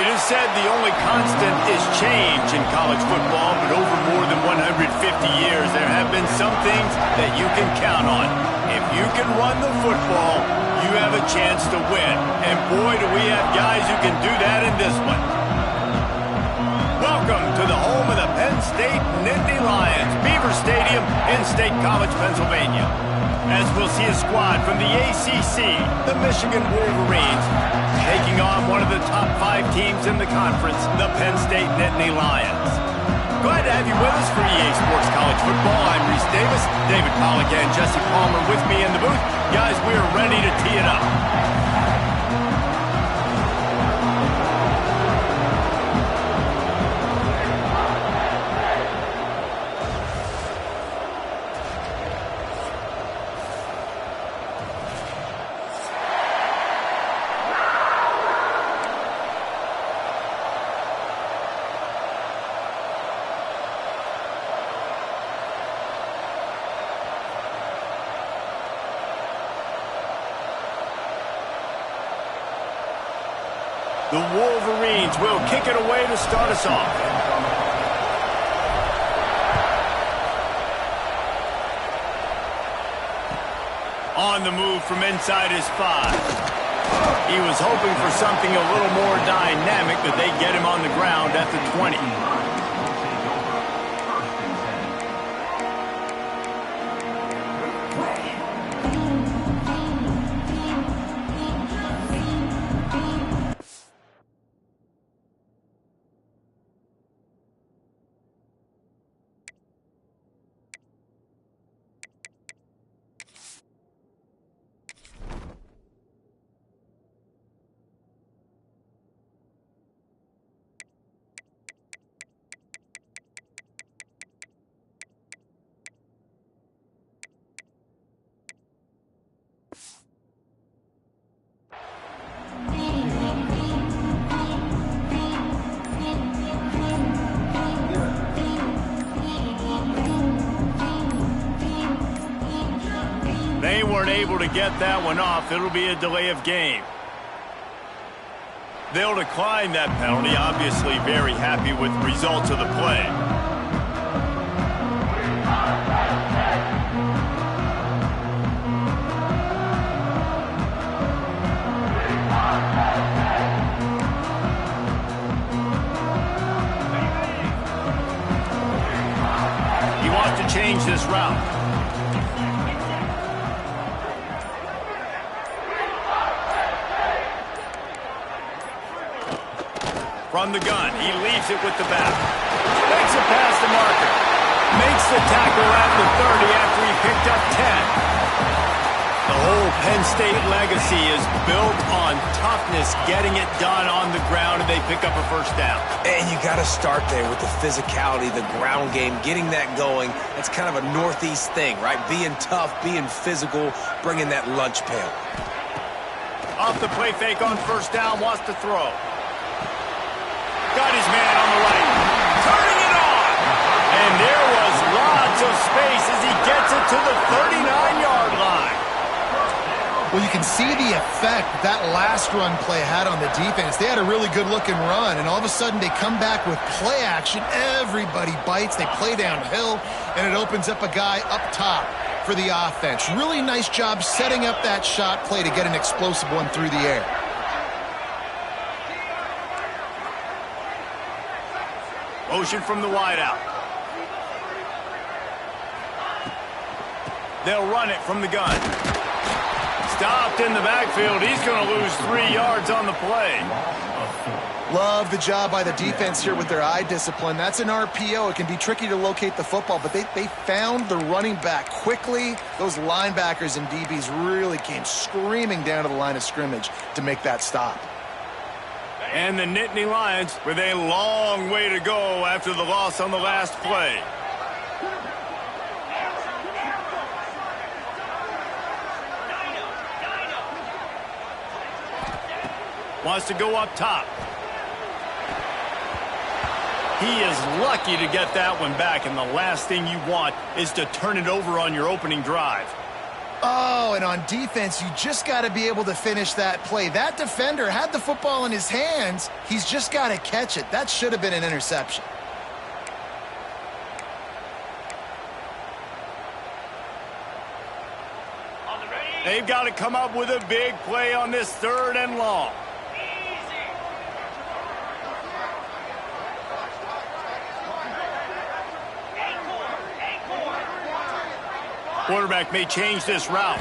It is said the only constant is change in college football, but over more than 150 years, there have been some things that you can count on. If you can run the football, you have a chance to win. And boy, do we have guys who can do that in this one. Welcome to the home of the Penn State Nittany Lions, Beaver Stadium in State College, Pennsylvania. As we'll see a squad from the ACC, the Michigan Wolverines, taking on one of the top 5 teams in the conference, the Penn State Nittany Lions. Glad to have you with us for EA Sports College Football. I'm Reese Davis, David Pollack and Jesse Palmer with me in the booth. Guys, we are ready to tee it up. The Wolverines will kick it away to start us off. On the move from inside his 5. He was hoping for something a little more dynamic, but they get him on the ground at the 20. They weren't able to get that one off. It'll be a delay of game. They'll decline that penalty, obviously very happy with the results of the play. He wants to change this route. From the gun, he leaves it with the back. Makes it past the marker. Makes the tackle at the 30 after he picked up 10. The whole Penn State legacy is built on toughness, getting it done on the ground, and they pick up a first down. And you got to start there with the physicality, the ground game, getting that going. It's kind of a Northeast thing, right? Being tough, being physical, bringing that lunch pail. Off the play fake on first down, wants to throw. Got his man on the right. Turning it on. And there was lots of space as he gets it to the 39-yard line. Well, you can see the effect that last run play had on the defense. They had a really good-looking run, and all of a sudden they come back with play action. Everybody bites. They play downhill, and it opens up a guy up top for the offense. Really nice job setting up that shot play to get an explosive one through the air. Motion from the wideout. They'll run it from the gun. Stopped in the backfield. He's going to lose 3 yards on the play. Love the job by the defense here with their eye discipline. That's an RPO. It can be tricky to locate the football, but they found the running back quickly. Those linebackers and DBs really came screaming down to the line of scrimmage to make that stop. And the Nittany Lions with a long way to go after the loss on the last play. Wants to go up top. He is lucky to get that one back, and the last thing you want is to turn it over on your opening drive. Oh, and on defense, you just got to be able to finish that play. That defender had the football in his hands. He's just got to catch it. That should have been an interception. They've got to come up with a big play on this 3rd and long. Quarterback may change this route.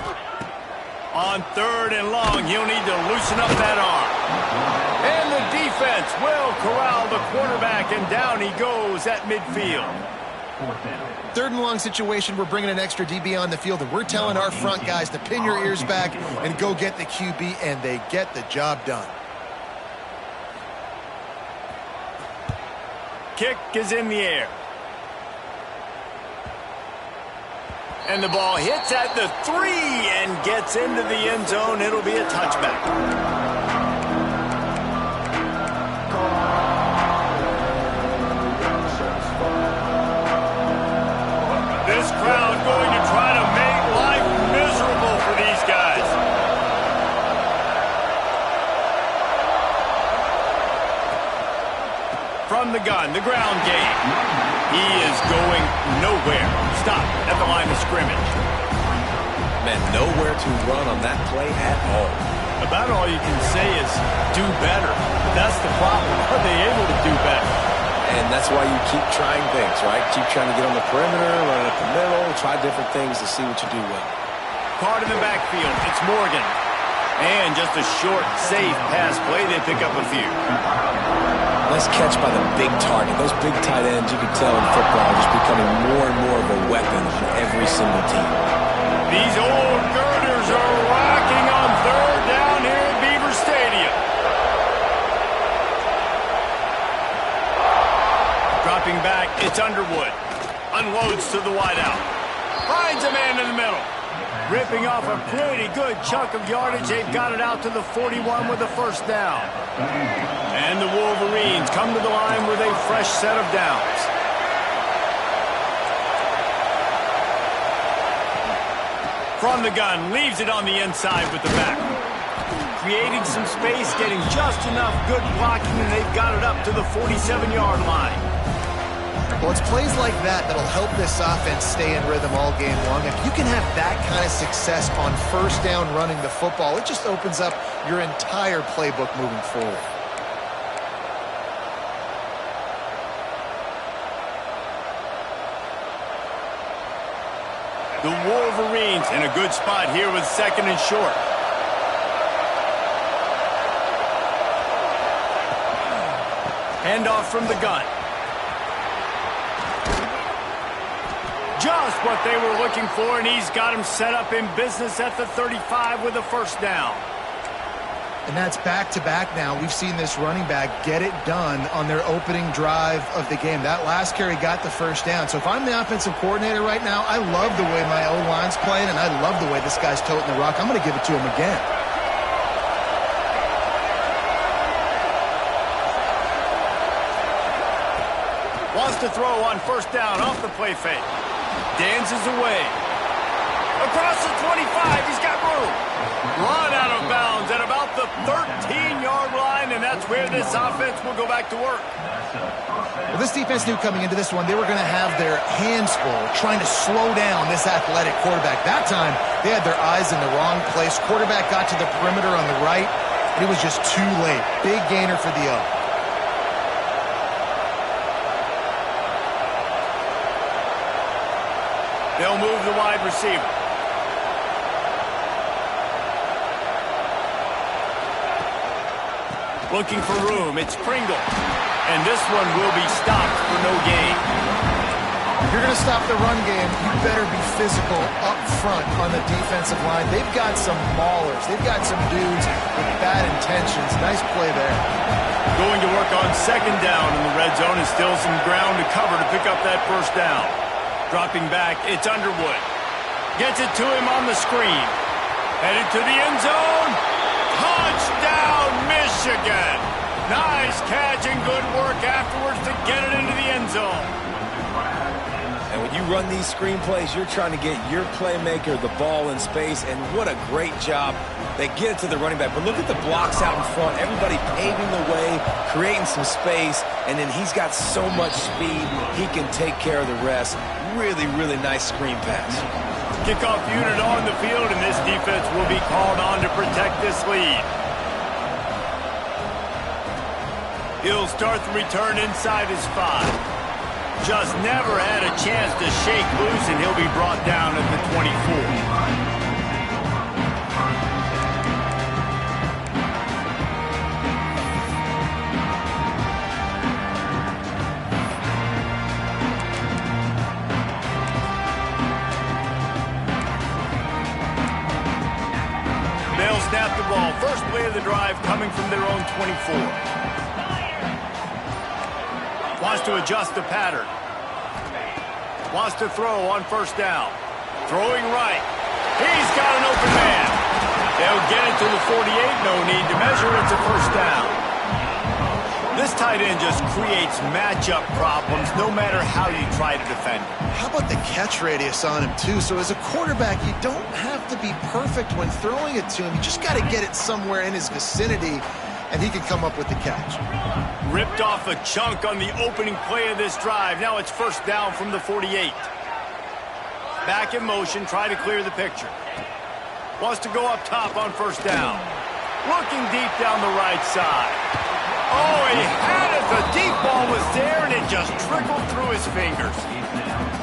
On 3rd and long, he'll need to loosen up that arm. And the defense will corral the quarterback, and down he goes at midfield. 3rd and long situation, we're bringing an extra DB on the field, and we're telling our front guys to pin your ears back and go get the QB, and they get the job done. Kick is in the air. And the ball hits at the 3 and gets into the end zone. It'll be a touchback. This crowd going to try to make life miserable for these guys. From the gun, the ground game. He is going nowhere. Stop at the line of scrimmage. Man, nowhere to run on that play at all. About all you can say is do better. But that's the problem. Are they able to do better? And that's why you keep trying things, right? Keep trying to get on the perimeter, run up the middle, try different things to see what you do well. Card in the backfield. It's Morgan. And just a short, safe pass play. They pick up a few. Nice catch by the big target. Those big tight ends, you can tell in football, are just becoming more and more of a weapon on every single team. These old girders are rocking on 3rd down here at Beaver Stadium. Dropping back, it's Underwood. Unloads to the wideout. Finds a man in the middle. Ripping off a pretty good chunk of yardage. They've got it out to the 41 with a 1st down. And the Wolverines come to the line with a fresh set of downs. From the gun, leaves it on the inside with the back. Creating some space, getting just enough good blocking, and they've got it up to the 47-yard line. Well, it's plays like that that'll help this offense stay in rhythm all game long. If you can have that kind of success on 1st down running the football, it just opens up your entire playbook moving forward. The Wolverines in a good spot here with 2nd and short. Handoff from the gun. Just what they were looking for, and he's got him set up in business at the 35 with a 1st down. And that's back-to-back now. We've seen this running back get it done on their opening drive of the game. That last carry got the 1st down. So if I'm the offensive coordinator right now, I love the way my O-line's playing, and I love the way this guy's toting the rock. I'm going to give it to him again. Wants to throw on 1st down off the play fake. Dances away. Across the 25, he's got room. Run out of bounds at about the 13-yard line, and that's where this offense will go back to work. Well, this defense knew coming into this one they were going to have their hands full trying to slow down this athletic quarterback. That time, they had their eyes in the wrong place. Quarterback got to the perimeter on the right, and it was just too late. Big gainer for the O. They'll move the wide receiver. Looking for room, it's Pringle. And this one will be stopped for no gain. If you're going to stop the run game, you better be physical up front on the defensive line. They've got some maulers. They've got some dudes with bad intentions. Nice play there. Going to work on 2nd down in the red zone, and still some ground to cover to pick up that 1st down. Dropping back, it's Underwood. Gets it to him on the screen. Headed to the end zone. Touchdown, Michigan. Nice catch and good work afterwards to get it into the end zone. And we You run these screenplays, you're trying to get your playmaker the ball in space, and what a great job. They get it to the running back, but look at the blocks out in front. Everybody paving the way, creating some space, and then he's got so much speed, he can take care of the rest. Really, really nice screen pass. Kickoff unit on the field, and this defense will be called on to protect this lead. He'll start the return inside his 5. Just never had a chance to shake loose, and he'll be brought down at the 24. They'll snap the ball. First play of the drive coming from their own 24. Wants to adjust the pattern. Wants to throw on first down. Throwing right. He's got an open man. They'll get it to the 48. No need to measure. It's a first down. This tight end just creates matchup problems no matter how you try to defend him. How about the catch radius on him, too? So as a quarterback, you don't have to be perfect when throwing it to him. You just got to get it somewhere in his vicinity, and he can come up with the catch. Ripped off a chunk on the opening play of this drive. Now it's first down from the 48. Back in motion, try to clear the picture. Wants to go up top on first down. Looking deep down the right side. Oh, he had it. The deep ball was there, and it just trickled through his fingers.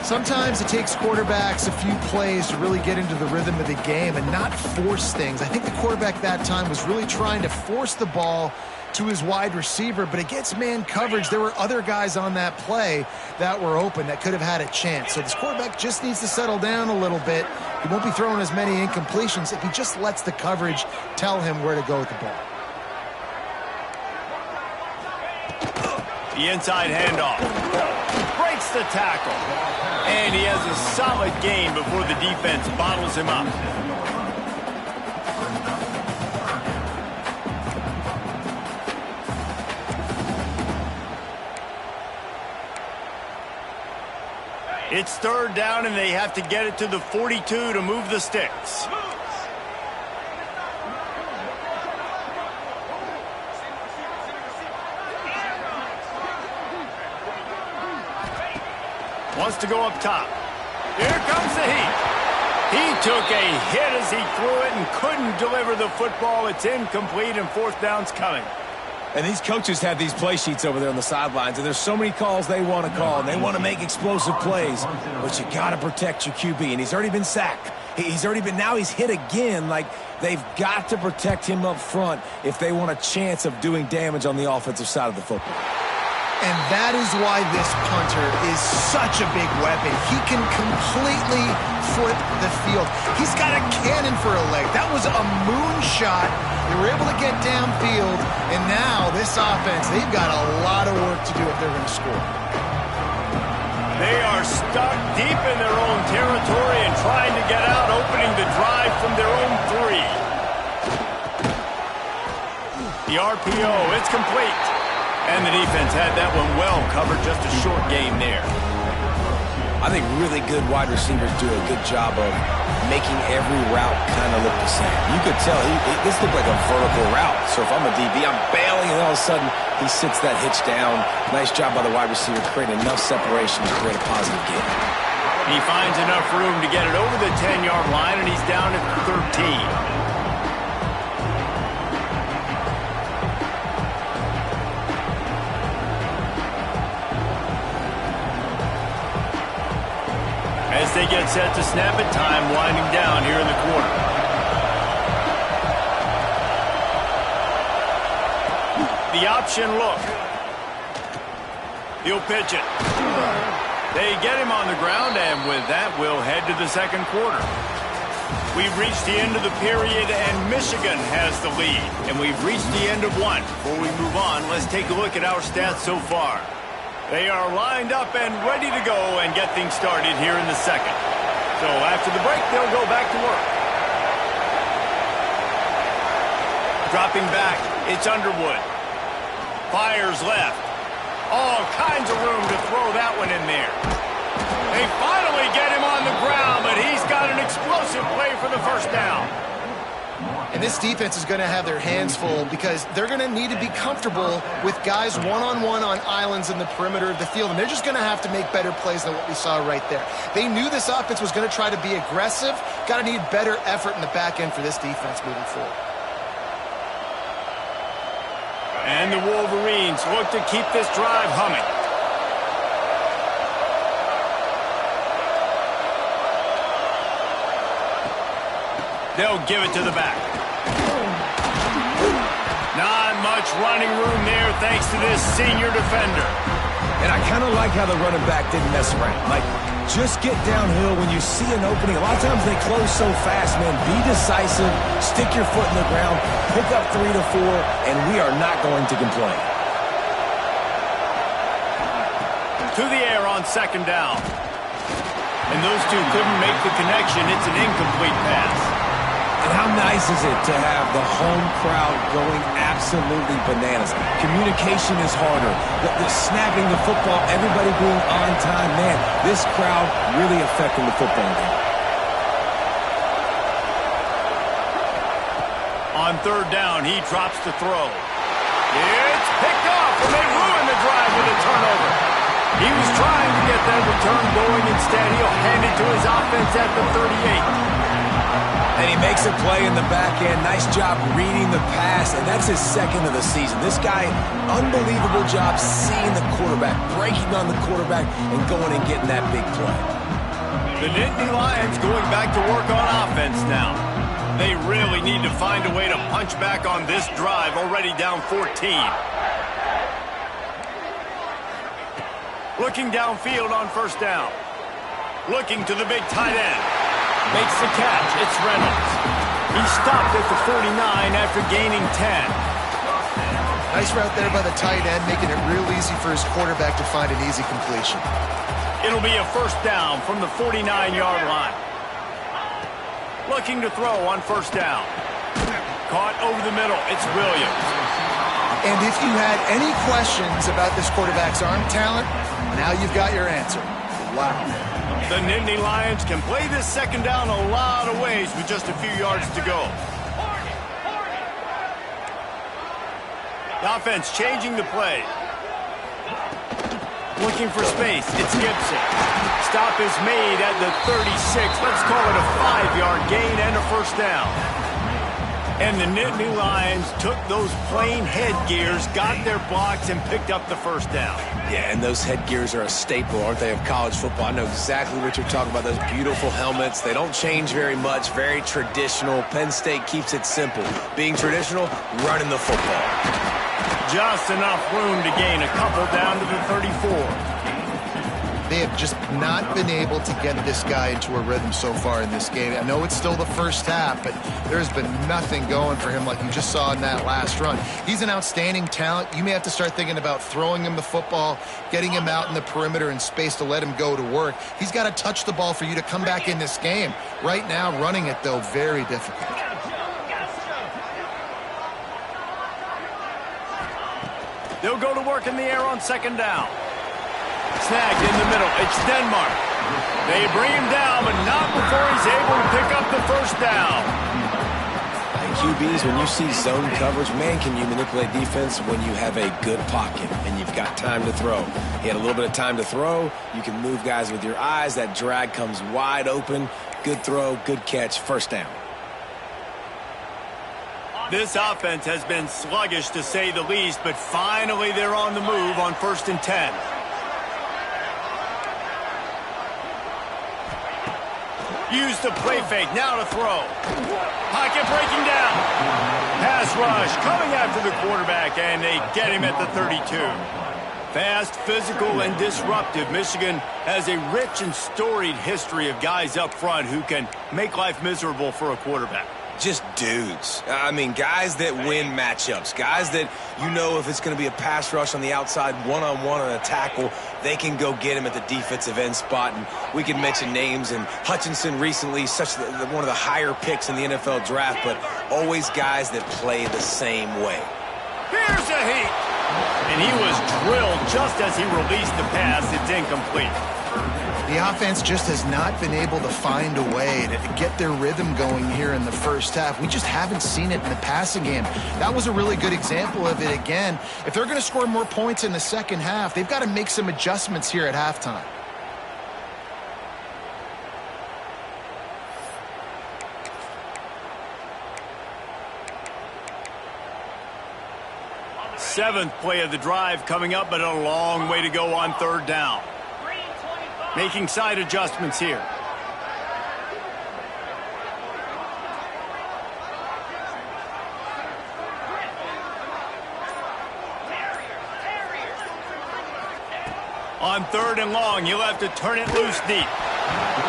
Sometimes it takes quarterbacks a few plays to really get into the rhythm of the game and not force things. I think the quarterback that time was really trying to force the ball to his wide receiver, but against man coverage, there were other guys on that play that were open that could have had a chance. So this quarterback just needs to settle down a little bit. He won't be throwing as many incompletions if he just lets the coverage tell him where to go with the ball. The inside handoff. Breaks the tackle. And he has a solid gain before the defense bottles him up. It's third down, and they have to get it to the 42 to move the sticks. Wants to go up top. Here comes the heat. He took a hit as he threw it and couldn't deliver the football. It's incomplete, and fourth down's coming. And these coaches have these play sheets over there on the sidelines, and there's so many calls they want to call, and they want to make explosive plays, but you got to protect your QB, and he's already been sacked. Now he's hit again. Like, they've got to protect him up front if they want a chance of doing damage on the offensive side of the football. And that is why this punter is such a big weapon. He can completely flip the field. He's got a cannon for a leg. That was a moonshot. They were able to get downfield, and now this offense, they've got a lot of work to do if they're going to score. They are stuck deep in their own territory and trying to get out, opening the drive from their own 3. The RPO, it's complete. And the defense had that one well covered, just a short game there. I think really good wide receivers do a good job of making every route kind of look the same. You could tell this looked like a vertical route. So if I'm a DB, I'm bailing, and all of a sudden he sits that hitch down. Nice job by the wide receiver, creating enough separation to create a positive gain. He finds enough room to get it over the 10-yard line, and he's down at 13. As they get set to snap it, time winding down here in the quarter. The option look. He'll pitch it. They get him on the ground, and with that, we'll head to the second quarter. We've reached the end of the period, and Michigan has the lead. And we've reached the end of one. Before we move on, let's take a look at our stats so far. They are lined up and ready to go and get things started here in the second. So after the break, they'll go back to work. Dropping back, it's Underwood. Fires left. All kinds of room to throw that one in there. They finally get him on the ground, but he's got an explosive play for the first down. And this defense is going to have their hands full because they're going to need to be comfortable with guys one-on-one on islands in the perimeter of the field, and they're just going to have to make better plays than what we saw right there. They knew this offense was going to try to be aggressive. Got to need better effort in the back end for this defense moving forward. And the Wolverines look to keep this drive humming. They'll give it to the back. Not much running room there thanks to this senior defender. And I kind of like how the running back didn't mess around. Like, just get downhill when you see an opening. A lot of times they close so fast, man. Be decisive, stick your foot in the ground, pick up 3 to 4, and we are not going to complain. To the air on second down. And those two couldn't make the connection. It's an incomplete pass. And how nice is it to have the home crowd going absolutely bananas? Communication is harder. The snapping the football, everybody being on time. Man, this crowd really affecting the football game. On third down, he drops the throw. It's picked off, and they ruin the drive with a turnover. He was trying to get that return going. Instead, he'll hand it to his offense at the 38. And he makes a play in the back end. Nice job reading the pass, and that's his second of the season. This guy, unbelievable job seeing the quarterback, breaking on the quarterback, and going and getting that big play. The Nittany Lions going back to work on offense now. They really need to find a way to punch back on this drive, already down 14. Looking downfield on first down. Looking to the big tight end. Makes the catch. It's Reynolds. He stopped at the 49 after gaining 10. Nice route there by the tight end, making it real easy for his quarterback to find an easy completion. It'll be a first down from the 49-yard line. Looking to throw on first down. Caught over the middle. It's Williams. And if you had any questions about this quarterback's arm talent, now you've got your answer. Wow. The Nittany Lions can play this second down a lot of ways with just a few yards to go. The offense changing the play. Looking for space. It's Gibson. Stop is made at the 36. Let's call it a 5-yard gain and a first down. And the Nittany Lions took those plain headgears, got their blocks, and picked up the first down. Yeah, and those headgears are a staple, aren't they, of college football? I know exactly what you're talking about, those beautiful helmets. They don't change very much, very traditional. Penn State keeps it simple. Being traditional, running the football. Just enough room to gain a couple down to the 34. They have just not been able to get this guy into a rhythm so far in this game. I know it's still the first half, but there's been nothing going for him like you just saw in that last run. He's an outstanding talent. You may have to start thinking about throwing him the football, getting him out in the perimeter and space to let him go to work. He's got to touch the ball for you to come back in this game. Right now, running it, though, very difficult. They'll go to work in the air on second down. Snagged in the middle. It's Denmark. They bring him down, but not before he's able to pick up the first down. And QBs, when you see zone coverage, man, can you manipulate defense when you have a good pocket and you've got time to throw. He had a little bit of time to throw. You can move guys with your eyes. That drag comes wide open. Good throw, good catch, first down. This offense has been sluggish to say the least, but finally they're on the move on 1st and 10. Use the play fake, now to throw. Pocket breaking down. Pass rush coming after the quarterback, and they get him at the 32. Fast, physical, and disruptive, Michigan has a rich and storied history of guys up front who can make life miserable for a quarterback. Just dudes. I mean, guys that win matchups. Guys that, you know, if it's going to be a pass rush on the outside, one-on-one on a tackle, they can go get him at the defensive end spot. And we can mention names. And Hutchinson recently, one of the higher picks in the NFL draft, but always guys that play the same way. Here's a heat. And he was drilled just as he released the pass. It's incomplete. The offense just has not been able to find a way to get their rhythm going here in the first half. We just haven't seen it in the passing game. That was a really good example of it again. If they're going to score more points in the second half, they've got to make some adjustments here at halftime. Seventh play of the drive coming up, but a long way to go on third down. Making side adjustments here. On third and long, he'll have to turn it loose deep.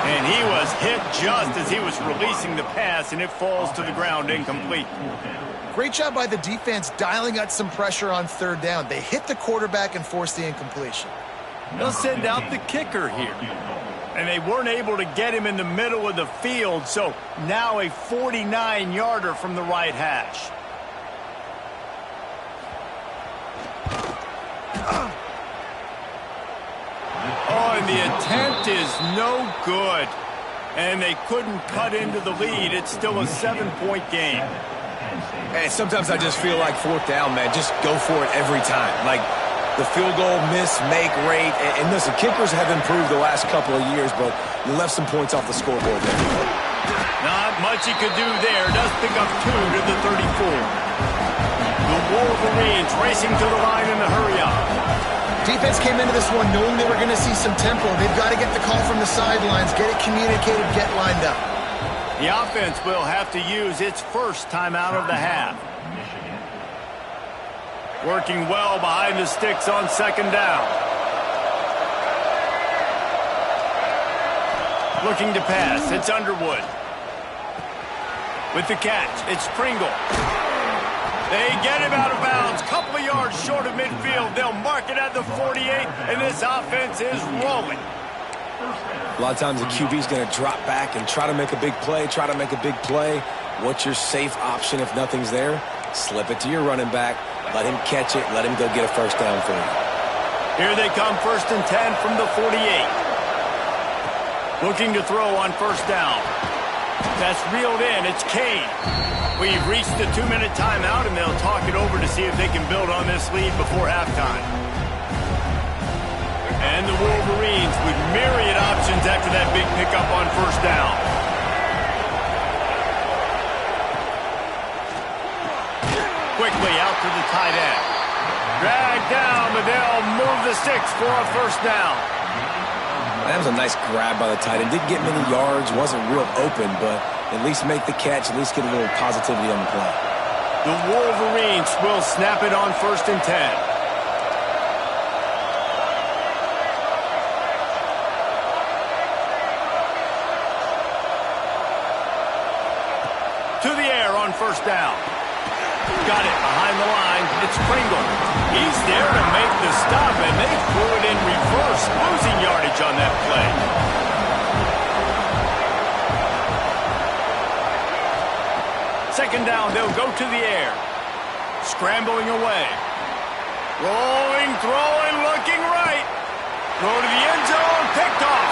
And he was hit just as he was releasing the pass, and it falls to the ground incomplete. Great job by the defense dialing out some pressure on third down. They hit the quarterback and forced the incompletion. They'll send out the kicker here. And they weren't able to get him in the middle of the field, so now a 49-yarder from the right hash. Oh, and the attempt is no good. And they couldn't cut into the lead. It's still a 7-point game. Hey, sometimes I just feel like fourth down, man. Just go for it every time. Like the field goal miss-make rate. And listen, kickers have improved the last couple of years, but you left some points off the scoreboard there. Not much he could do there. Does pick up 2 to the 34. The Wolverines racing to the line in the hurry-up. Defense came into this one knowing they were going to see some tempo. They've got to get the call from the sidelines, get it communicated, get lined up. The offense will have to use its first timeout of the half. Working well behind the sticks on second down. Looking to pass. It's Underwood. With the catch, it's Pringle. They get him out of bounds. Couple of yards short of midfield. They'll mark it at the 48, and this offense is rolling. A lot of times the QB's going to drop back and try to make a big play, What's your safe option if nothing's there? Slip it to your running back. Let him catch it. Let him go get a first down for you. Here they come, 1st and 10 from the 48. Looking to throw on first down. That's reeled in. It's Kane. We've reached the 2-minute timeout, and they'll talk it over to see if they can build on this lead before halftime. And the Wolverines with myriad options after that big pickup on first down. Quickly out to the tight end. Dragged down, but they'll move the sticks for a first down. That was a nice grab by the tight end. Didn't get many yards, wasn't real open, but at least make the catch, at least get a little positivity on the play. The Wolverines will snap it on 1st and 10. To the air on first down. Got it behind the line. It's Pringle. He's there to make the stop, and they threw it in reverse, losing yardage on that play. Second down, they'll go to the air. Scrambling away. Rolling, throwing, looking right. Throw to the end zone, picked off.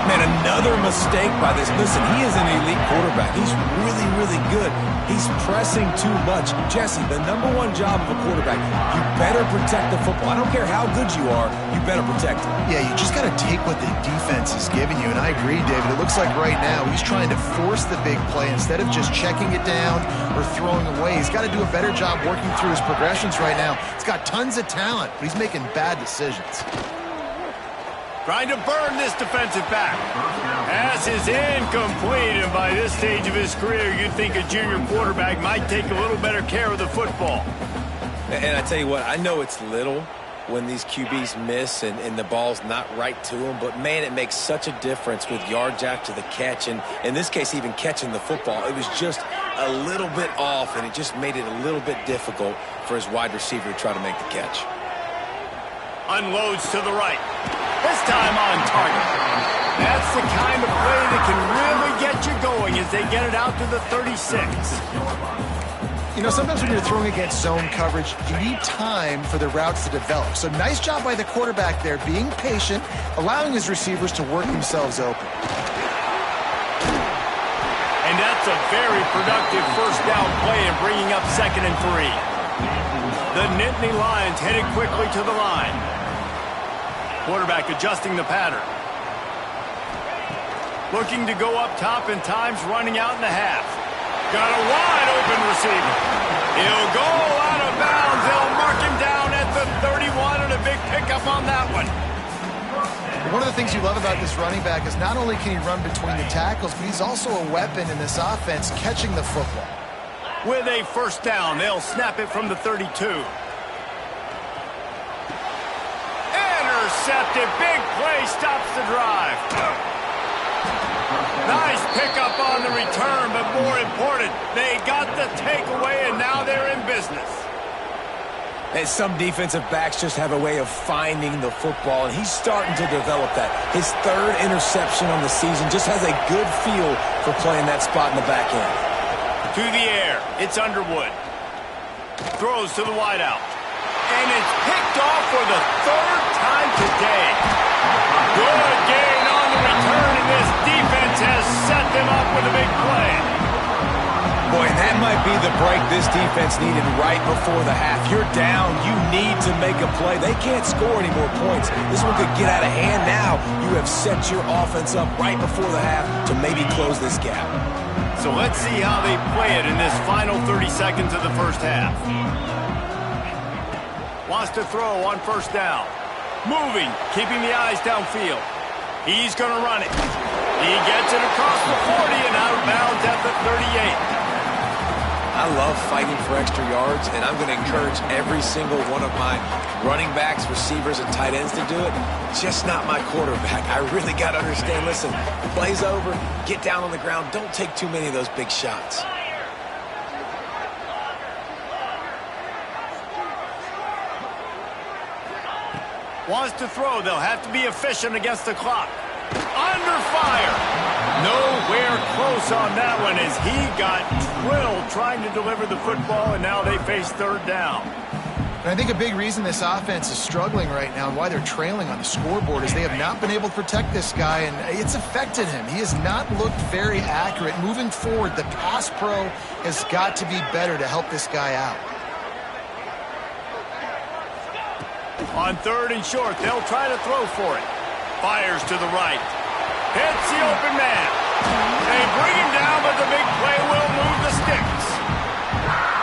Man, another mistake by this. Listen, he is an elite quarterback. He's really, really good. He's pressing too much. Jesse, the #1 job of a quarterback, you better protect the football. I don't care how good you are, you better protect it. Yeah, you just got to take what the defense is giving you. And I agree, David. It looks like right now he's trying to force the big play instead of just checking it down or throwing away. He's got to do a better job working through his progressions right now. He's got tons of talent, but he's making bad decisions. Trying to burn this defensive back. Pass is incomplete, and by this stage of his career, you'd think a junior quarterback might take a little better care of the football. And I tell you what, I know it's little when these QBs miss and the ball's not right to them, but man, it makes such a difference with yards after the catch, and in this case, even catching the football. It was just a little bit off, and it just made it a little bit difficult for his wide receiver to try to make the catch. Unloads to the right. This time on target. That's the kind of play that can really get you going as they get it out to the 36. You know, sometimes when you're throwing against zone coverage, you need time for the routes to develop. So nice job by the quarterback there, being patient, allowing his receivers to work themselves open. And that's a very productive first down play and bringing up 2nd and 3. The Nittany Lions headed quickly to the line. Quarterback adjusting the pattern. Looking to go up top, and time's running out in the half. Got a wide open receiver. He'll go out of bounds. They'll mark him down at the 31, and a big pickup on that one. One of the things you love about this running back is not only can he run between the tackles, but he's also a weapon in this offense catching the football. With a first down, they'll snap it from the 32. Intercepted. Big play stops the drive. Nice pickup on the return, but more important, they got the takeaway, and now they're in business. And some defensive backs just have a way of finding the football, and he's starting to develop that. His 3rd interception on the season, just has a good feel for playing that spot in the back end. To the air, it's Underwood. Throws to the wideout. And it's picked off for the 3rd time today. Good gain on the return, and this defense has set them up with a big play. Boy, and that might be the break this defense needed right before the half. You're down. You need to make a play. They can't score any more points. This one could get out of hand now. You have set your offense up right before the half to maybe close this gap. So let's see how they play it in this final 30 seconds of the first half. Wants to throw on first down. Moving, keeping the eyes downfield. He's going to run it. He gets it across the 40 and out of bounds at the 38. I love fighting for extra yards, and I'm going to encourage every single one of my running backs, receivers, and tight ends to do it. Just not my quarterback. I really got to understand, listen, play's over, get down on the ground, don't take too many of those big shots. Wants to throw. They'll have to be efficient against the clock. Under fire. Nowhere close on that one as he got drilled trying to deliver the football, and now they face 3rd down. And I think a big reason this offense is struggling right now and why they're trailing on the scoreboard is they have not been able to protect this guy, and it's affected him. He has not looked very accurate. Moving forward, the pass pro has got to be better to help this guy out. On 3rd and short, they'll try to throw for it. Fires to the right. Hits the open man. They bring him down, but the big play will move the sticks.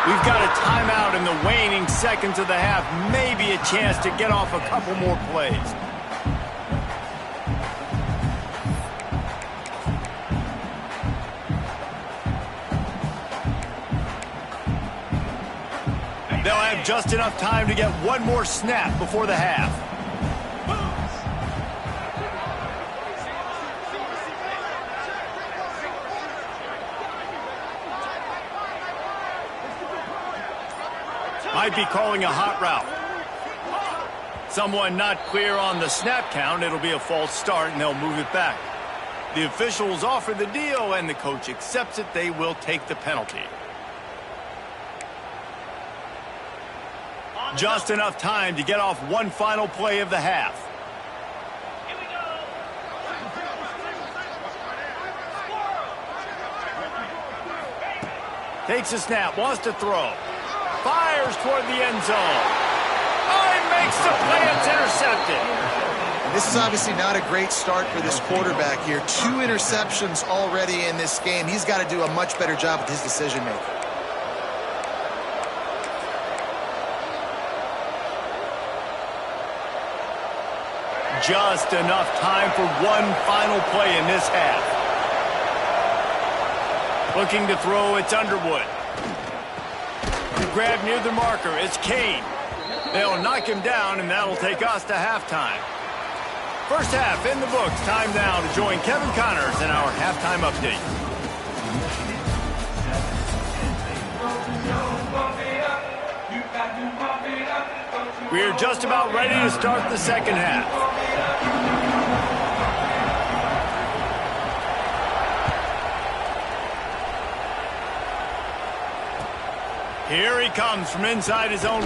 We've got a timeout in the waning seconds of the half. Maybe a chance to get off a couple more plays. They'll have just enough time to get one more snap before the half. Might be calling a hot route. Someone not clear on the snap count. It'll be a false start, and they'll move it back. The officials offer the deal, and the coach accepts it. They will take the penalty. Just enough time to get off one final play of the half. Takes a snap, wants to throw. Fires toward the end zone. Oh, he makes the play. It's intercepted. And this is obviously not a great start for this quarterback here. 2 interceptions already in this game. He's got to do a much better job with his decision-making. Just enough time for one final play in this half. Looking to throw, it's Underwood. Grab near the marker, it's Kane. They'll knock him down, and that'll take us to halftime. First half in the books. Time now to join Kevin Connors in our halftime update. We're just about ready to start the second half. Here he comes from inside his own 5.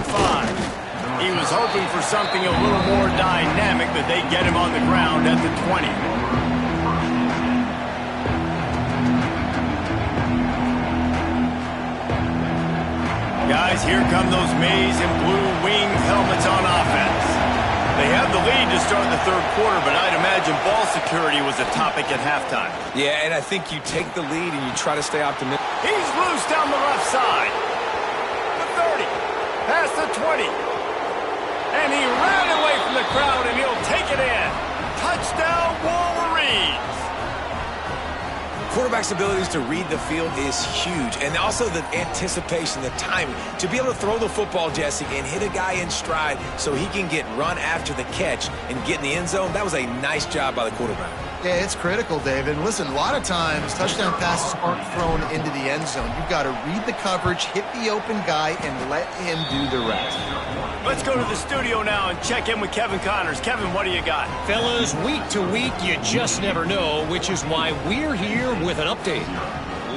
He was hoping for something a little more dynamic, but they get him on the ground at the 20. Guys, here come those maize and blue winged helmets on offense. They have the lead to start the third quarter, but I'd imagine ball security was a topic at halftime. Yeah, and I think you take the lead and you try to stay optimistic. He's loose down the left side. The 30, past the 20. And he ran away from the crowd, and he'll take it in. Touchdown, Wolverines. Quarterback's abilities to read the field is huge, and also the anticipation, the timing. To be able to throw the football, Jesse, and hit a guy in stride so he can get run after the catch and get in the end zone, that was a nice job by the quarterback. Yeah, it's critical, David. Listen, a lot of times touchdown passes aren't thrown into the end zone. You've got to read the coverage, hit the open guy, and let him do the rest. Let's go to the studio now and check in with Kevin Connors. Kevin, what do you got? Fellas, week to week, you just never know, which is why we're here with an update.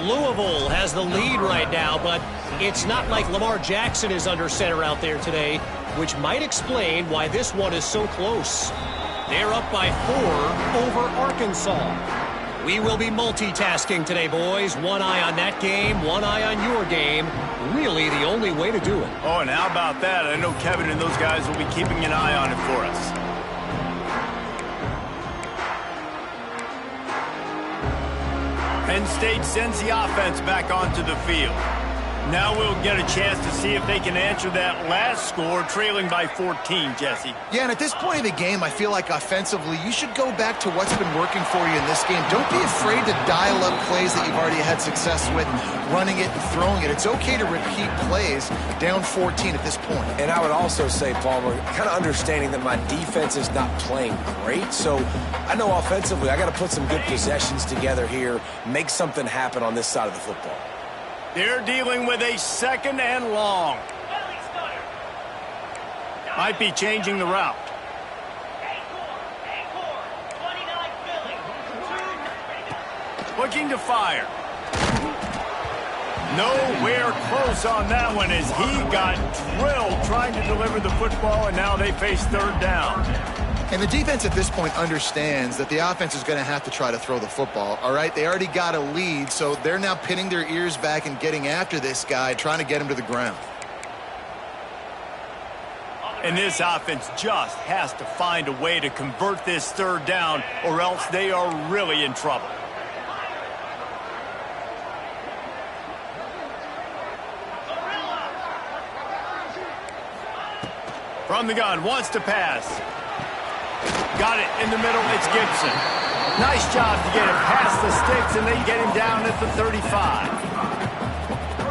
Louisville has the lead right now, but it's not like Lamar Jackson is under center out there today, which might explain why this one is so close. They're up by 4 over Arkansas. We will be multitasking today, boys. One eye on that game, one eye on your game. Really the only way to do it. Oh, and how about that? I know Kevin and those guys will be keeping an eye on it for us. Penn State sends the offense back onto the field. Now we'll get a chance to see if they can answer that last score, trailing by 14, Jesse. Yeah, and at this point of the game, I feel like offensively, you should go back to what's been working for you in this game. Don't be afraid to dial up plays that you've already had success with, running it and throwing it. It's okay to repeat plays down 14 at this point. And I would also say, Palmer, kind of understanding that my defense is not playing great, so I know offensively I got to put some good possessions together here, make something happen on this side of the football. They're dealing with a 2nd and long. Might be changing the route. Looking to fire. Nowhere close on that one as he got drilled trying to deliver the football, and now they face 3rd down. And the defense at this point understands that the offense is going to have to try to throw the football, all right? They already got a lead, so they're now pinning their ears back and getting after this guy, trying to get him to the ground. And this offense just has to find a way to convert this 3rd down, or else they are really in trouble. From the gun, wants to pass. Got it in the middle, it's Gibson. Nice job to get him past the sticks, and they get him down at the 35.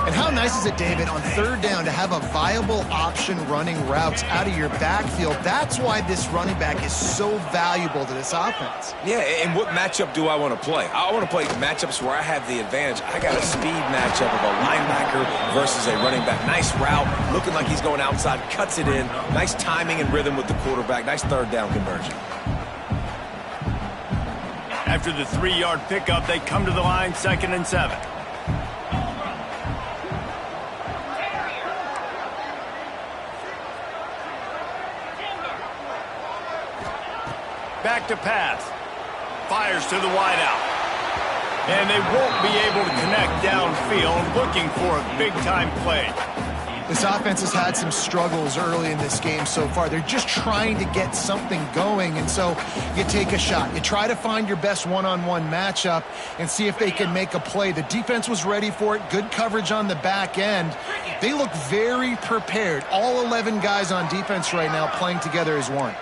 And how nice is it, David, on 3rd down to have a viable option running routes out of your backfield? That's why this running back is so valuable to this offense. Yeah, and what matchup do I want to play? I want to play matchups where I have the advantage. I got a speed matchup of a linebacker versus a running back. Nice route, looking like he's going outside, cuts it in. Nice timing and rhythm with the quarterback. Nice 3rd down conversion. After the 3-yard pickup, they come to the line, 2nd and 7. Back to pass. Fires to the wideout. And they won't be able to connect downfield, looking for a big-time play. This offense has had some struggles early in this game so far. They're just trying to get something going, and so you take a shot. You try to find your best one-on-one matchup and see if they can make a play. The defense was ready for it. Good coverage on the back end. They look very prepared. All 11 guys on defense right now playing together as one.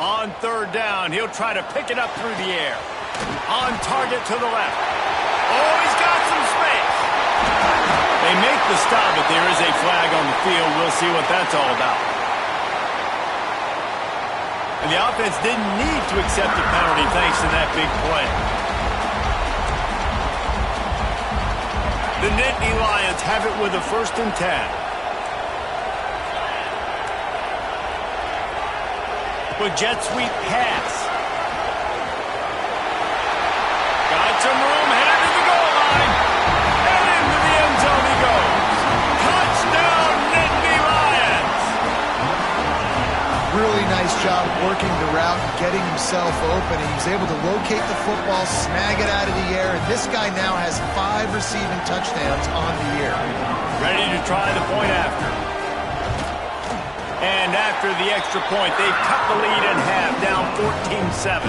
On 3rd down, he'll try to pick it up through the air. On target to the left. Oh, he's got some space. They make the stop, but there is a flag on the field. We'll see what that's all about. And the offense didn't need to accept the penalty thanks to that big play. The Nittany Lions have it with a 1st and 10. With jet sweep pass. some room, headed to the goal line. And into the end zone he goes. Touchdown, Nittany Lions! Really nice job working the route and getting himself open. He was able to locate the football, snag it out of the air, and this guy now has 5 receiving touchdowns on the year. Ready to try the point after. And after the extra point, they've cut the lead in half, down 14-7.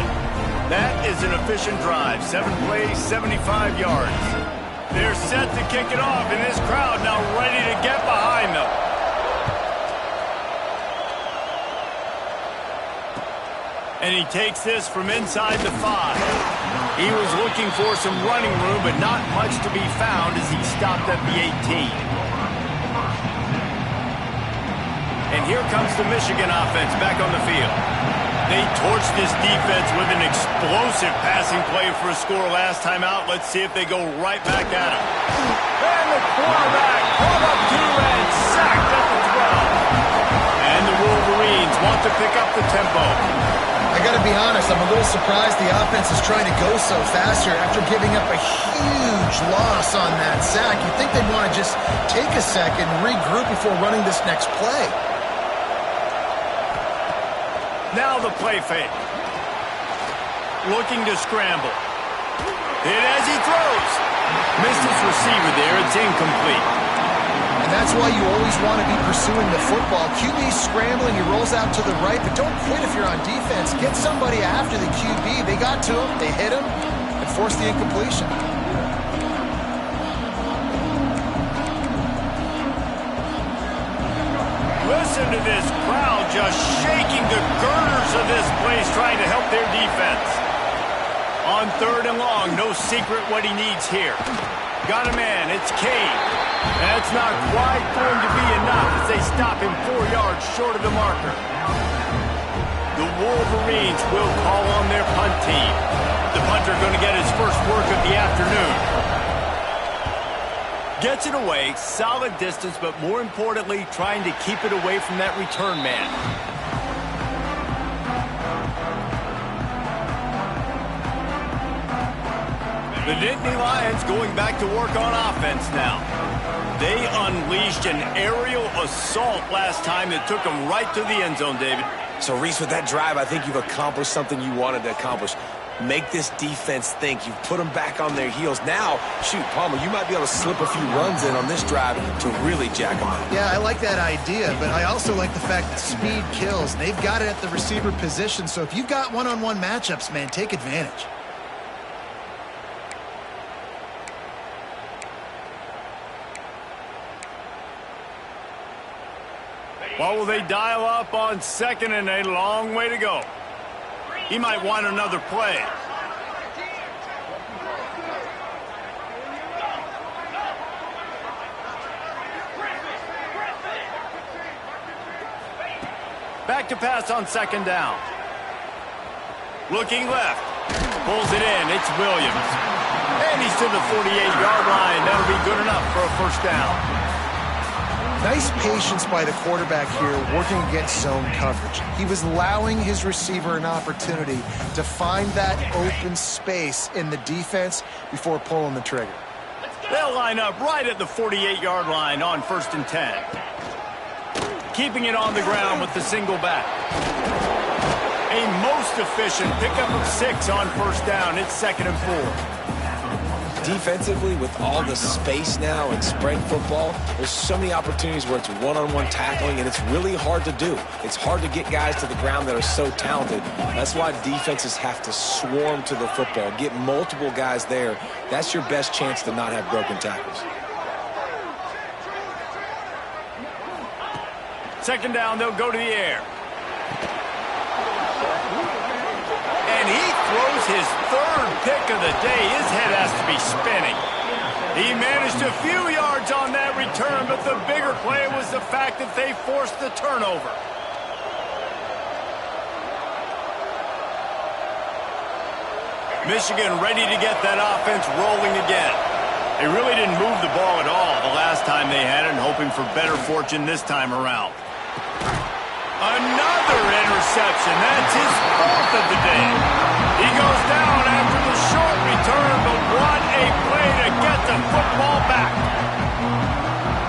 That is an efficient drive. 7 plays, 75 yards. They're set to kick it off, and this crowd now ready to get behind them. And he takes this from inside the 5. He was looking for some running room, but not much to be found as he stopped at the 18. And here comes the Michigan offense back on the field. They torched this defense with an explosive passing play for a score last time out. Let's see if they go right back at him. And the quarterback brought up 2 and sacked at the 12. And the Wolverines want to pick up the tempo. I got to be honest, I'm a little surprised the offense is trying to go so fast here after giving up a huge loss on that sack. You'd think they'd want to just take a second and regroup before running this next play. Now the play fake. Looking to scramble. Hit as he throws. Missed his receiver there. It's incomplete. And that's why you always want to be pursuing the football. QB's scrambling. He rolls out to the right, but don't quit if you're on defense. Get somebody after the QB. They got to him. They hit him and forced the incompletion. Listen to this crowd just shaking the girders of this place trying to help their defense. On 3rd and long, no secret what he needs here. Got a man, it's Kane. That's not quite going to be enough as they stop him 4 yards short of the marker. The Wolverines will call on their punt team. The punter going to get his first work of the afternoon. Gets it away, solid distance, but more importantly, trying to keep it away from that return man. The Nittany Lions going back to work on offense now. They unleashed an aerial assault last time that took them right to the end zone, David. So, Reese, with that drive, I think you've accomplished something you wanted to accomplish. Make this defense think. You've put them back on their heels. Now, shoot, Palmer, you might be able to slip a few runs in on this drive to really jack them up. Yeah, I like that idea, but I also like the fact that speed kills. They've got it at the receiver position, so if you've got one-on-one matchups, man, take advantage. What will they dial up on 2nd and a long way to go? He might want another play. Back to pass on 2nd down. Looking left. Pulls it in. It's Williams. And he's to the 48-yard line. That'll be good enough for a first down. Nice patience by the quarterback here working against zone coverage. He was allowing his receiver an opportunity to find that open space in the defense before pulling the trigger. They'll line up right at the 48-yard line on 1st and 10. Keeping it on the ground with the single back. A most efficient pickup of 6 on 1st down. It's 2nd and 4. Defensively, with all the space now and spread football, there's so many opportunities where it's one-on-one tackling, and it's really hard to do. It's hard to get guys to the ground that are so talented. That's why defenses have to swarm to the football, get multiple guys there. That's your best chance to not have broken tackles. 2nd down, they'll go to the air. And he throws his 3rd pick of the day. His head has to be spinning. He managed a few yards on that return, but the bigger play was the fact that they forced the turnover. Michigan ready to get that offense rolling again. They really didn't move the ball at all the last time they had it, and hoping for better fortune this time around. Another interception. That's his 4th of the day. He goes down after the short return, but Great play to get the football back.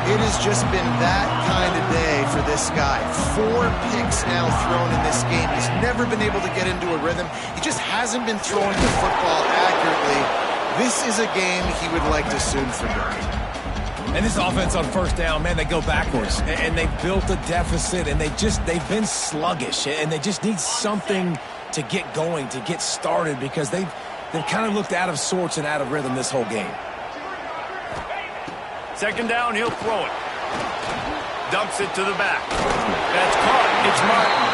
It has just been that kind of day for this guy. 4 picks now thrown in this game. He's never been able to get into a rhythm. He just hasn't been throwing the football accurately. This is a game he would like to soon forget. And this offense on first down, man, they go backwards. And they built a deficit, and they've been sluggish. And they just need something to get going, to get started, because they've kind of looked out of sorts and out of rhythm this whole game. Second down, he'll throw it. Dumps it to the back. That's caught. It's Martin.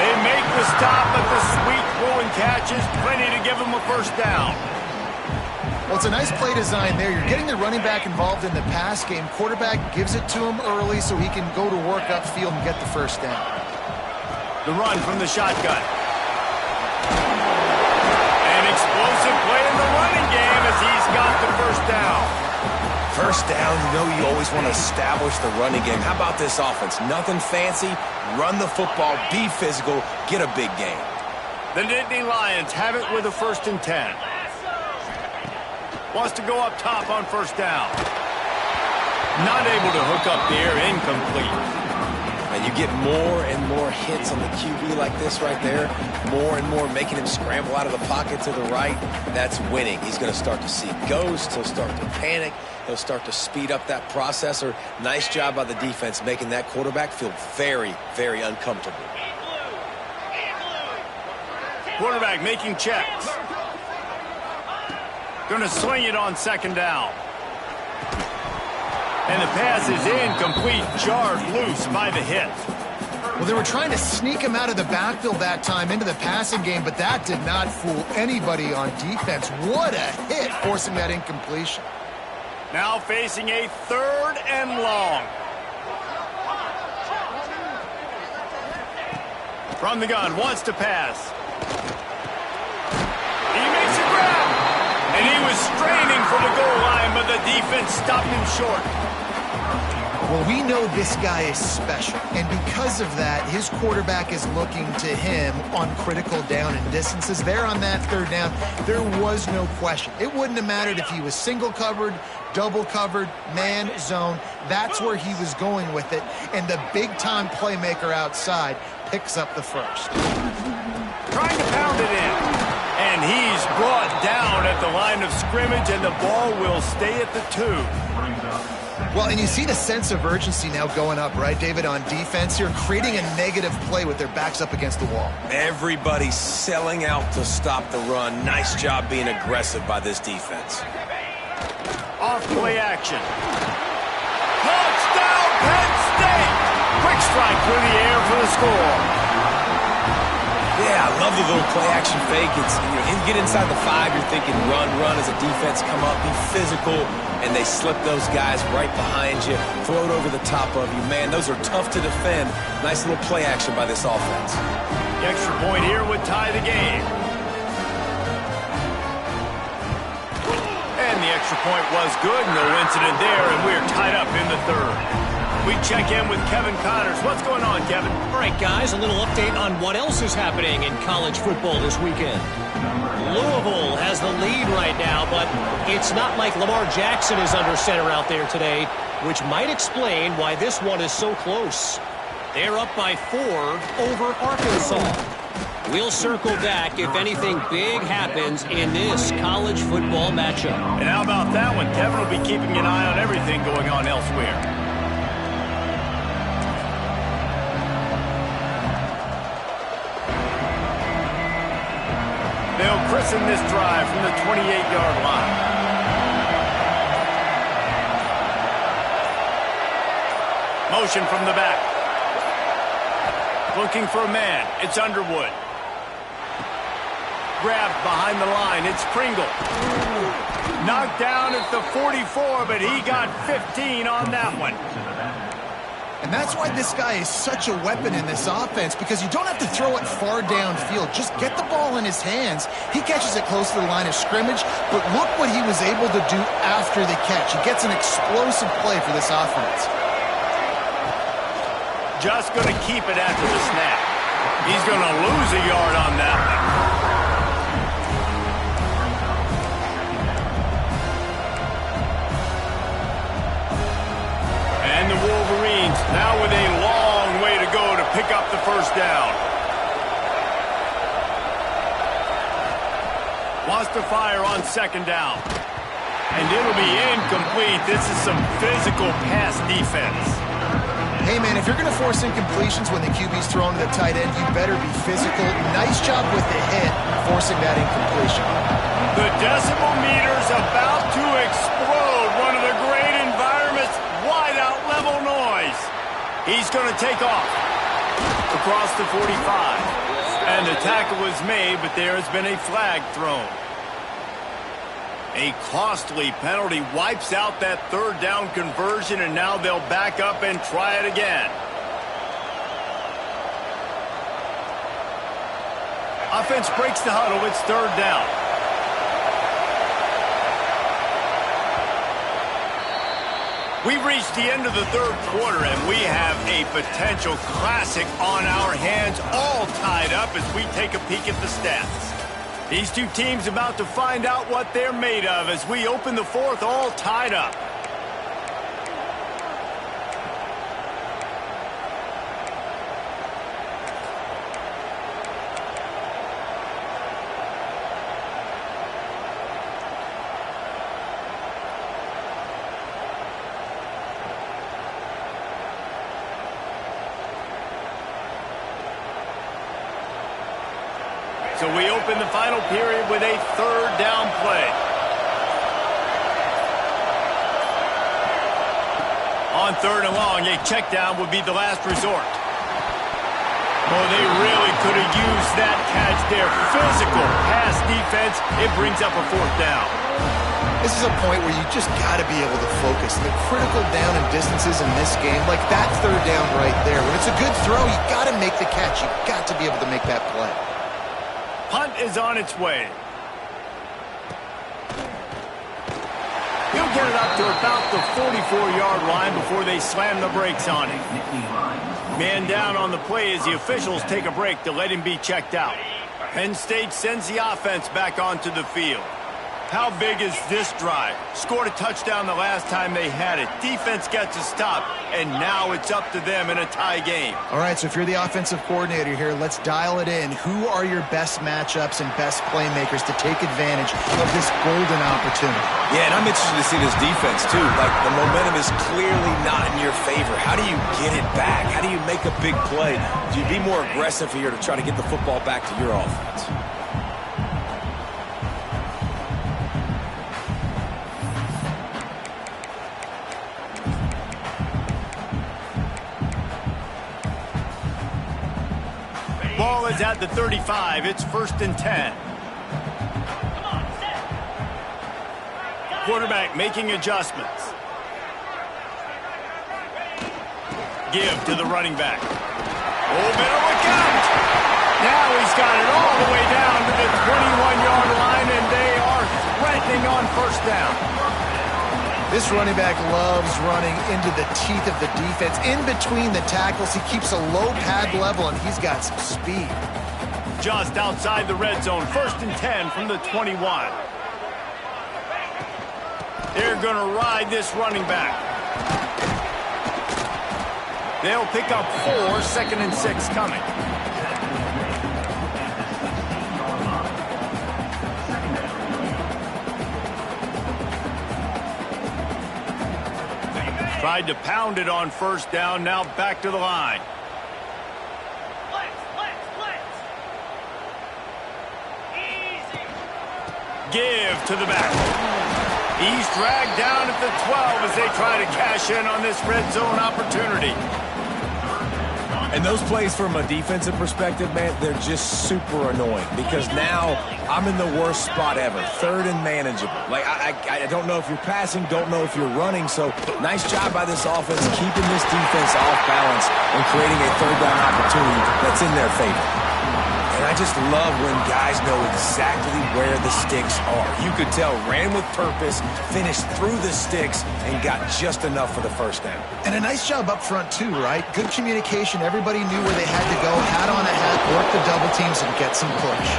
They make the stop, but the sweet throwing catch is plenty to give him a first down. Well, it's a nice play design there. You're getting the running back involved in the pass game. Quarterback gives it to him early so he can go to work upfield and get the first down. The run from the shotgun. An explosive play in the running game as he's got the first down. First down, you always want to establish the running game. How about this offense? Nothing fancy. Run the football, be physical, get a big gain. The Nittany Lions have it with a 1st and 10. Wants to go up top on first down. Not able to hook up there, incomplete. And you get more and more hits on the QB like this right there. More and more making him scramble out of the pocket to the right. That's winning. He's going to start to see ghosts. He'll start to panic. He'll start to speed up that processor. Nice job by the defense making that quarterback feel very, very uncomfortable. Quarterback making checks. Going to swing it on second down. And the pass is incomplete, jarred loose by the hit. Well, they were trying to sneak him out of the backfield that time into the passing game, but that did not fool anybody on defense. What a hit, forcing that incompletion. Now facing a 3rd and long. From the gun, wants to pass. He makes a grab. And he was straining for the goal line, but the defense stopped him short. Well, we know this guy is special, and because of that, his quarterback is looking to him on critical down and distances. There on that 3rd down, there was no question. It wouldn't have mattered if he was single covered, double covered, man, zone. That's where he was going with it, and the big-time playmaker outside picks up the first. Trying to pound it in, and he's brought down at the line of scrimmage, and the ball will stay at the 2. Well, and you see the sense of urgency now going up, right, David, on defense here, creating a negative play with their backs up against the wall. Everybody's selling out to stop the run. Nice job being aggressive by this defense. Off play action. Touchdown, Penn State! Quick strike through the air for the score. Yeah, I love the little play action fake. It's, you get inside the 5, you're thinking run as a defense, come up, be physical, and they slip those guys right behind you, throw it over the top of you. Man, those are tough to defend. Nice little play action by this offense. The extra point here would tie the game. And the extra point was good. No incident there, and we're tied up in the 3rd. We check in with Kevin Connors. What's going on, Kevin? All right, guys, a little update on what else is happening in college football this weekend. Louisville has the lead right now, but it's not like Lamar Jackson is under center out there today, which might explain why this one is so close. They're up by 4 over Arkansas. We'll circle back if anything big happens in this college football matchup. And how about that one? Kevin will be keeping an eye on everything going on elsewhere. They'll christen this drive from the 28-yard line. Motion from the back. Looking for a man. It's Underwood. Grabbed behind the line. It's Pringle. Knocked down at the 44, but he got 15 on that one. And that's why this guy is such a weapon in this offense, because you don't have to throw it far downfield. Just get the ball in his hands. He catches it close to the line of scrimmage, but look what he was able to do after the catch. He gets an explosive play for this offense. Just going to keep it after the snap. He's going to lose a yard on that one. And the Wolverines now with a long way to go to pick up the first down. Wants to fire on second down. And it'll be incomplete. This is some physical pass defense. Hey, man, if you're going to force incompletions when the QB's throwing to the tight end, you better be physical. Nice job with the hit, forcing that incompletion. The decibel meter's about to explode. One of the great environments, wide out level noise. He's going to take off across the 45. And the tackle was made, but there has been a flag thrown. A costly penalty wipes out that third down conversion, and now they'll back up and try it again. Offense breaks the huddle. It's third down. We've reached the end of the third quarter, and we have a potential classic on our hands, all tied up as we take a peek at the stats. These two teams about to find out what they're made of as we open the fourth, all tied up. So we open the final period with a third down play. On third and long, a check down would be the last resort. Oh, they really could have used that catch there. Physical pass defense. It brings up a fourth down. This is a point where you just got to be able to focus. The critical down and distances in this game, like that third down right there. When it's a good throw, you got to make the catch. You got to be able to make that play. Punt is on its way. He'll get it up to about the 44-yard line before they slam the brakes on him. Man down on the play as the officials take a break to let him be checked out. Penn State sends the offense back onto the field. How big is this drive? Scored a touchdown the last time they had it. Defense gets a stop, and now it's up to them in a tie game. All right, so if you're the offensive coordinator here, let's dial it in. Who are your best matchups and best playmakers to take advantage of this golden opportunity? Yeah, and I'm interested to see this defense, too. Like, the momentum is clearly not in your favor. How do you get it back? How do you make a big play? Do you be more aggressive here to try to get the football back to your offense? Ball is at the 35. It's 1st and 10. Quarterback making adjustments. Give to the running back. Oh, better look out. Now he's got it all the way down to the 21-yard line, and they are threatening on first down. This running back loves running into the teeth of the defense. In between the tackles, he keeps a low pad level, and he's got some speed. Just outside the red zone, 1st and 10 from the 21. They're going to ride this running back. They'll pick up 4, 2nd and 6 coming. Tried to pound it on first down, now back to the line. Give to the back. He's dragged down at the 12 as they try to cash in on this red zone opportunity. And those plays from a defensive perspective, man, they're just super annoying because now I'm in the worst spot ever, 3rd and manageable. Like, I don't know if you're passing, don't know if you're running, so nice job by this offense keeping this defense off balance and creating a third down opportunity that's in their favor. And I just love when guys know exactly where the sticks are. You could tell, ran with purpose, finished through the sticks, and got just enough for the first down. And a nice job up front, too, right? Good communication. Everybody knew where they had to go, hat on a hat, work the double teams, and get some push.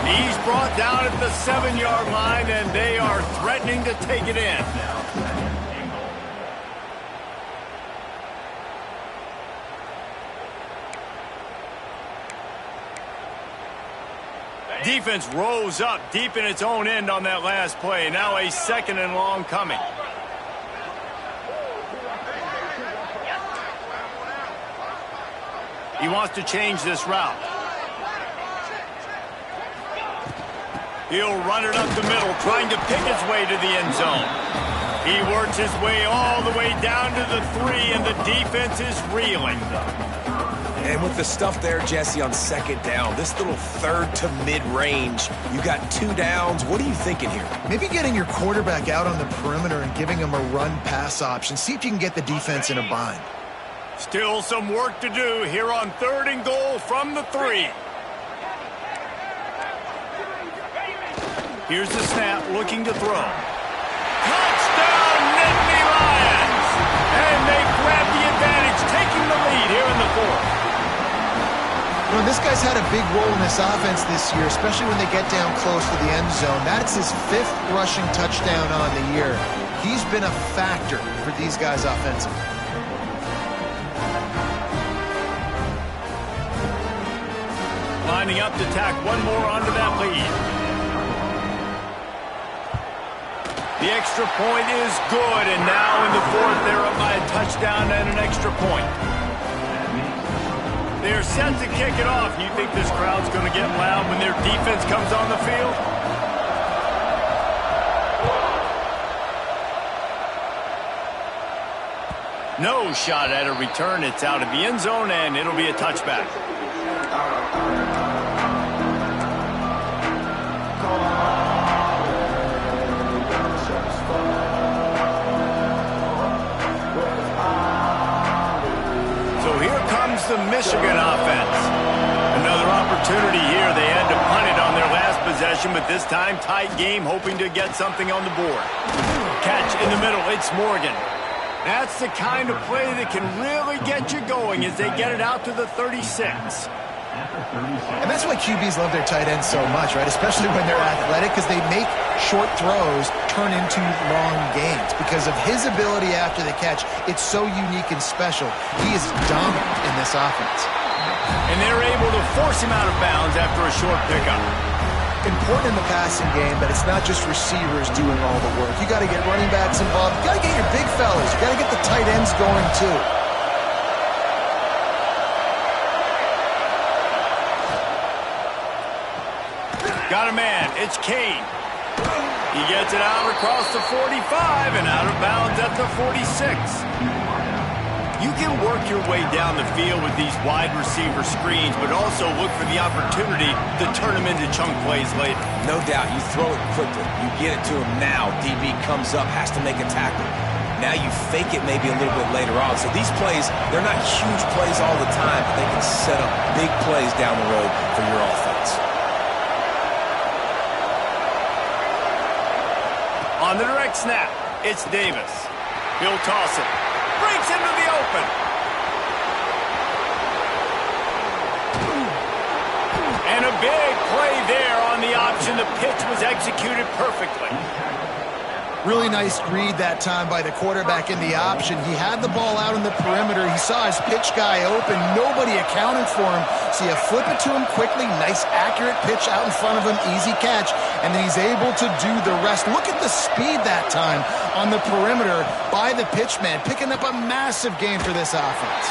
He's brought down at the 7-yard line, and they are threatening to take it in. Defense rose up deep in its own end on that last play. Now a second and long coming. He wants to change this route. He'll run it up the middle, trying to pick his way to the end zone. He works his way all the way down to the 3, and the defense is reeling. And with the stuff there, Jesse, on second down, this little third to mid-range, you got 2 downs. What are you thinking here? Maybe getting your quarterback out on the perimeter and giving him a run-pass option. See if you can get the defense in a bind. Still some work to do here on 3rd and goal from the 3. Here's the snap, looking to throw. Touchdown, Nittany Lions! And they grab the advantage, taking the lead here in the 4th. You know, this guy's had a big role in this offense this year, especially when they get down close to the end zone. That's his 5th rushing touchdown on the year. He's been a factor for these guys offensively. Lining up to tack one more onto that lead. The extra point is good, and now in the 4th, they're up by a touchdown and an extra point. They're set to kick it off. You think this crowd's going to get loud when their defense comes on the field? No shot at a return. It's out of the end zone, and it'll be a touchback. The Michigan offense. Another opportunity here. They had to punt it on their last possession, but this time tight game, hoping to get something on the board. Catch in the middle. It's Morgan. That's the kind of play that can really get you going as they get it out to the 36. And that's why QBs love their tight ends so much, right? Especially when they're athletic, because they make short throws turn into long gains. Because of his ability after the catch, it's so unique and special. He is dominant in this offense. And they're able to force him out of bounds after a short pickup. Important in the passing game, but it's not just receivers doing all the work. You got to get running backs involved. You got to get your big fellas. You got to get the tight ends going too. Got a man. It's Kane. He gets it out across the 45 and out of bounds at the 46. You can work your way down the field with these wide receiver screens, but also look for the opportunity to turn them into chunk plays later. No doubt. You throw it quickly. You get it to him now. DB comes up, has to make a tackle. Now you fake it maybe a little bit later on. So these plays, they're not huge plays all the time, but they can set up big plays down the road for your offense. On the direct snap, it's Davis. He'll toss it. Breaks into the open. And a big play there on the option. The pitch was executed perfectly. Really nice read that time by the quarterback in the option. He had the ball out on the perimeter. He saw his pitch guy open. Nobody accounted for him. So you flip it to him quickly. Nice, accurate pitch out in front of him. Easy catch. And then he's able to do the rest. Look at the speed that time on the perimeter by the pitchman, picking up a massive gain for this offense.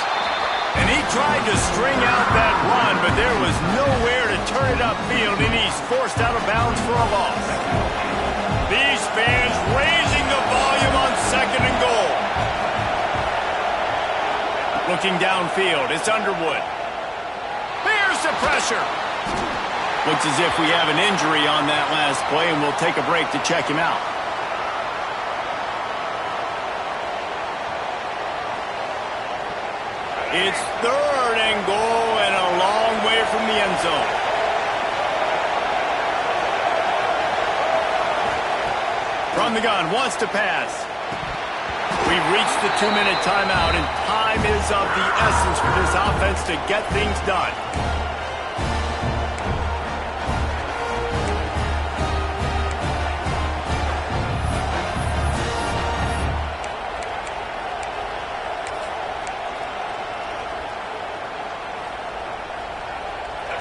And he tried to string out that run, but there was nowhere to turn it upfield, and he's forced out of bounds for a loss. These fans raising the volume on 2nd and goal. Looking downfield, it's Underwood. Here's the pressure. Looks as if we have an injury on that last play, and we'll take a break to check him out. It's 3rd and goal and a long way from the end zone. From the gun, wants to pass. We've reached the 2-minute timeout, and time is of the essence for this offense to get things done.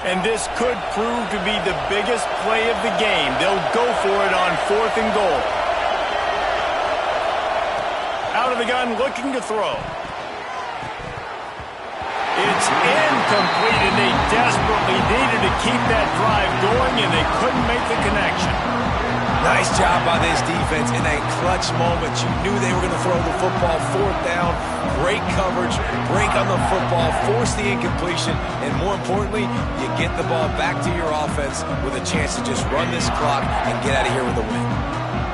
And this could prove to be the biggest play of the game. They'll go for it on 4th and goal. Out of the gun, looking to throw. It's incomplete, and they desperately needed to keep that drive going, and they couldn't make the connection. Nice job by this defense in that clutch moment. You knew they were going to throw the football. 4th down, great coverage, break on the football, force the incompletion, and more importantly, you get the ball back to your offense with a chance to just run this clock and get out of here with a win.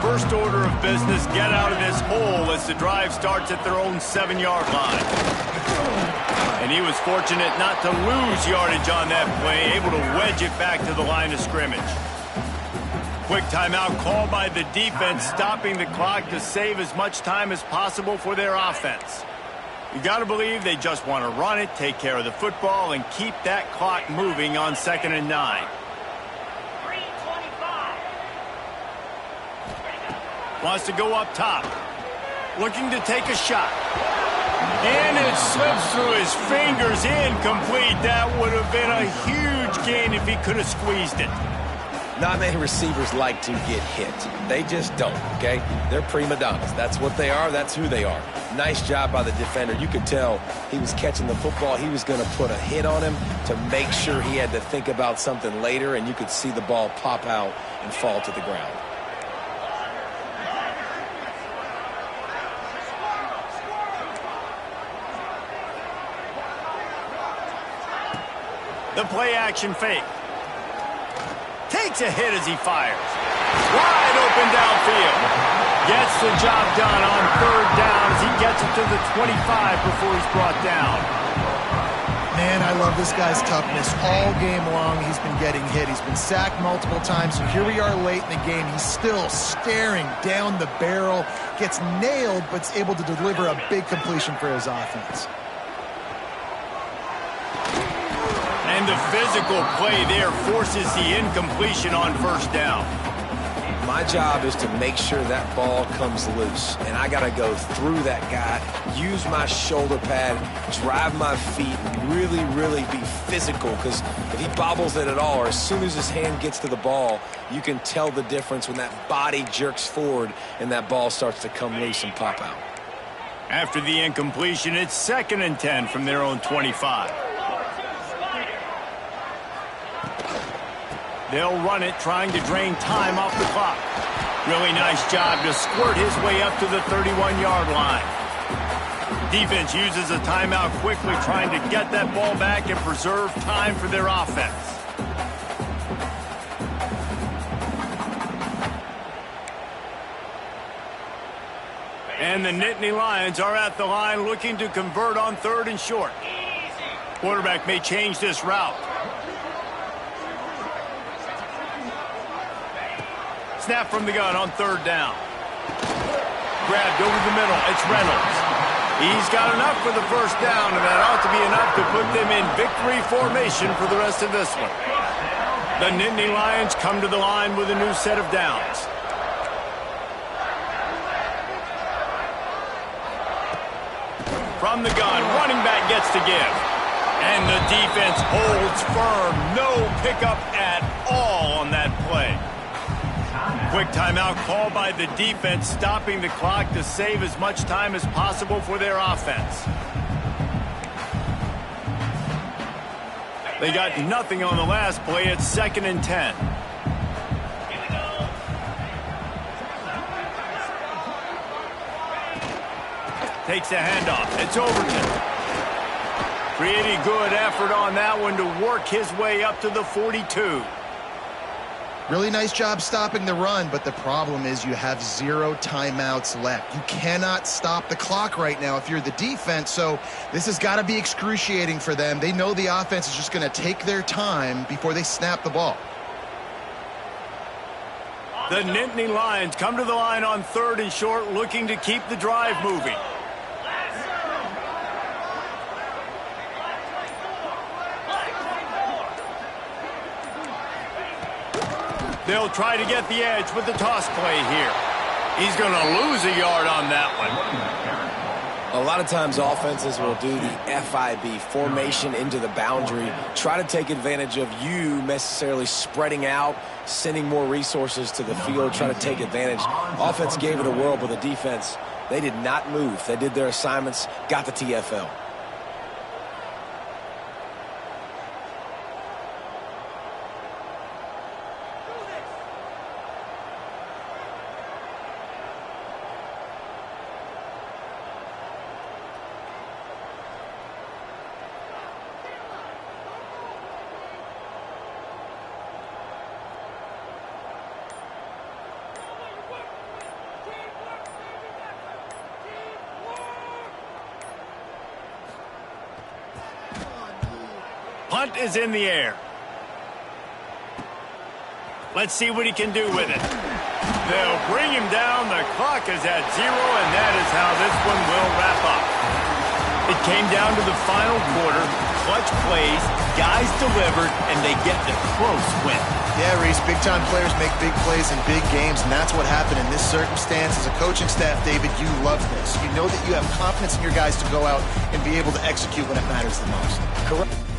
First order of business, get out of this hole as the drive starts at their own 7-yard line. And he was fortunate not to lose yardage on that play, able to wedge it back to the line of scrimmage. Quick timeout called by the defense, stopping the clock to save as much time as possible for their offense. You got to believe they just want to run it, take care of the football, and keep that clock moving on 2nd and 9. Wants to go up top. Looking to take a shot. And it slips through his fingers, incomplete. That would have been a huge gain if he could have squeezed it. Not many receivers like to get hit. They just don't, okay? They're prima donnas. That's what they are. That's who they are. Nice job by the defender. You could tell he was catching the football. He was going to put a hit on him to make sure he had to think about something later, and you could see the ball pop out and fall to the ground. The play action fake. Takes a hit as he fires. Wide open downfield. Gets the job done on 3rd down as he gets it to the 25 before he's brought down. Man, I love this guy's toughness. All game long, he's been getting hit. He's been sacked multiple times, and here we are late in the game. He's still staring down the barrel. Gets nailed, but is able to deliver a big completion for his offense. And the physical play there forces the incompletion on 1st down. My job is to make sure that ball comes loose, and I got to go through that guy, use my shoulder pad, drive my feet, and really be physical, because if he bobbles it at all, or as soon as his hand gets to the ball, you can tell the difference when that body jerks forward and that ball starts to come loose and pop out. After the incompletion, it's 2nd and 10 from their own 25. They'll run it, trying to drain time off the clock. Really nice job to squirt his way up to the 31-yard line. Defense uses a timeout quickly, trying to get that ball back and preserve time for their offense. And the Nittany Lions are at the line looking to convert on 3rd and short. Quarterback may change this route. Snap from the gun on 3rd down. Grabbed over the middle. It's Reynolds. He's got enough for the 1st down, and that ought to be enough to put them in victory formation for the rest of this one. The Nittany Lions come to the line with a new set of downs. From the gun, running back gets to give. And the defense holds firm. No pickup at all on that play. Quick timeout called by the defense, stopping the clock to save as much time as possible for their offense. They got nothing on the last play. It's 2nd and 10. Takes a handoff. It's Overton. Pretty good effort on that one to work his way up to the 42. Really nice job stopping the run, but the problem is you have 0 timeouts left. You cannot stop the clock right now if you're the defense, so this has got to be excruciating for them. They know the offense is just going to take their time before they snap the ball. The Nittany Lions come to the line on 3rd and short, looking to keep the drive moving. They'll try to get the edge with the toss play here. He's going to lose a yard on that one. A lot of times offenses will do the FIB, formation into the boundary, try to take advantage of you necessarily spreading out, sending more resources to the field, try to take advantage. Offense gave it a whirl, but the defense, they did not move. They did their assignments, got the TFL. Punt is in the air. Let's see what he can do with it. They'll bring him down. The clock is at 0, and that is how this one will wrap up. It came down to the final quarter. Clutch plays, guys delivered, and they get the close win. Yeah, Reese, big-time players make big plays in big games, and that's what happened in this circumstance. As a coaching staff, David, you love this. You know that you have confidence in your guys to go out and be able to execute when it matters the most. Correct.